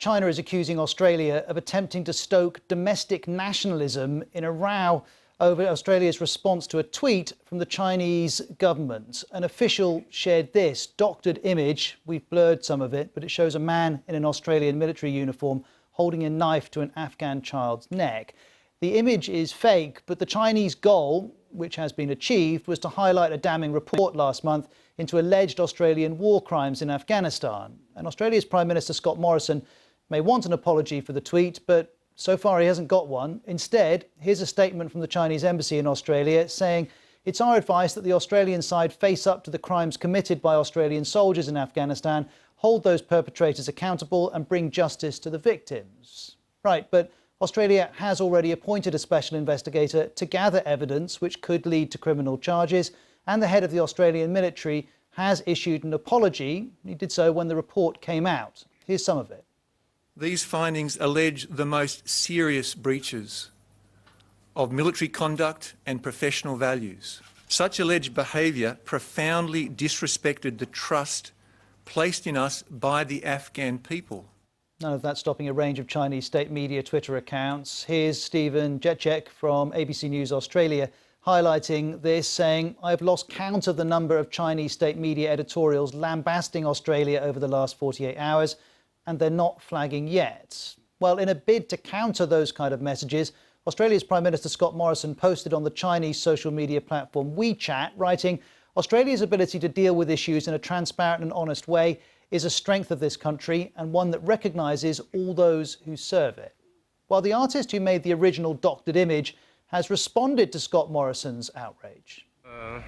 China is accusing Australia of attempting to stoke domestic nationalism in a row over Australia's response to a tweet from the Chinese government. An official shared this doctored image. We've blurred some of it, but it shows a man in an Australian military uniform holding a knife to an Afghan child's neck. The image is fake, but the Chinese goal, which has been achieved, was to highlight a damning report last month into alleged Australian war crimes in Afghanistan. And Australia's Prime Minister Scott Morrison may want an apology for the tweet, but so far he hasn't got one. Instead, here's a statement from the Chinese embassy in Australia saying it's our advice that the Australian side face up to the crimes committed by Australian soldiers in Afghanistan, hold those perpetrators accountable and bring justice to the victims. Right, but Australia has already appointed a special investigator to gather evidence which could lead to criminal charges, and the head of the Australian military has issued an apology. He did so when the report came out. Here's some of it. These findings allege the most serious breaches of military conduct and professional values. Such alleged behaviour profoundly disrespected the trust placed in us by the Afghan people. None of that stopping a range of Chinese state media Twitter accounts. Here's Stephen Jetchek from ABC News Australia highlighting this, saying, "I've lost count of the number of Chinese state media editorials lambasting Australia over the last 48 hours, and they're not flagging yet." Well, in a bid to counter those kind of messages, Australia's Prime Minister Scott Morrison posted on the Chinese social media platform WeChat, writing, "Australia's ability to deal with issues in a transparent and honest way is a strength of this country and one that recognises all those who serve it." While the artist who made the original doctored image has responded to Scott Morrison's outrage. I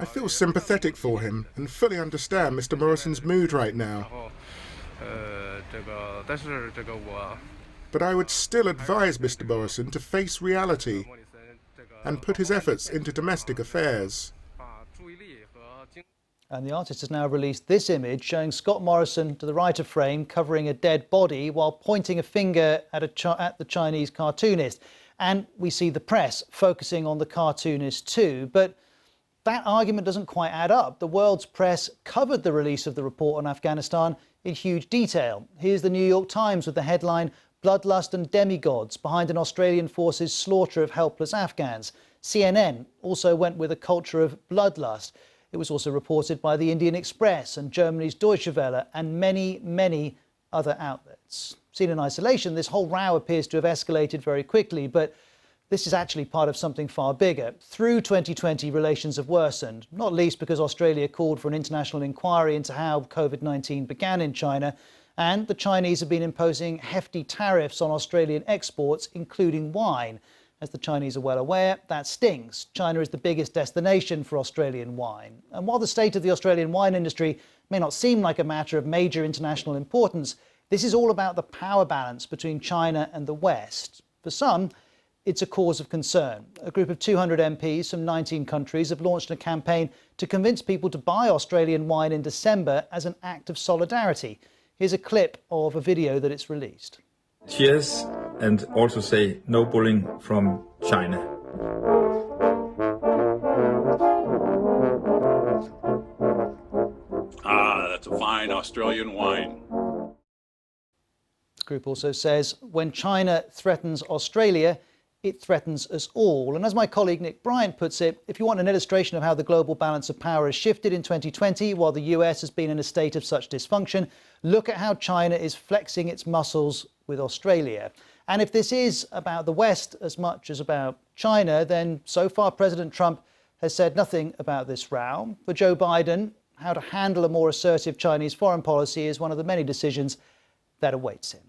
feel sympathetic for him and fully understand Mr. Morrison's mood right now. But I would still advise Mr. Morrison to face reality and put his efforts into domestic affairs. And the artist has now released this image showing Scott Morrison to the right of frame covering a dead body while pointing a finger at the Chinese cartoonist. And we see the press focusing on the cartoonist too. But that argument doesn't quite add up. The world's press covered the release of the report on Afghanistan in huge detail. Here's the New York Times with the headline, "Bloodlust and Demigods Behind an Australian Force's Slaughter of Helpless Afghans." CNN also went with a culture of bloodlust. It was also reported by the Indian Express and Germany's Deutsche Welle and many, many other outlets. Seen in isolation, this whole row appears to have escalated very quickly, but this is actually part of something far bigger. Through 2020, relations have worsened, not least because Australia called for an international inquiry into how COVID-19 began in China, and the Chinese have been imposing hefty tariffs on Australian exports, including wine. As the Chinese are well aware, that stings. China is the biggest destination for Australian wine. And while the state of the Australian wine industry may not seem like a matter of major international importance, this is all about the power balance between China and the West. For some, it's a cause of concern. A group of 200 MPs from 19 countries have launched a campaign to convince people to buy Australian wine in December as an act of solidarity. Here's a clip of a video that it's released. Cheers, and also say no bullying from China. That's a fine Australian wine. The group also says, when China threatens Australia, it threatens us all. And as my colleague Nick Bryant puts it, if you want an illustration of how the global balance of power has shifted in 2020 while the US has been in a state of such dysfunction, look at how China is flexing its muscles with Australia. And if this is about the West as much as about China, then so far President Trump has said nothing about this row. For Joe Biden, how to handle a more assertive Chinese foreign policy is one of the many decisions that awaits him.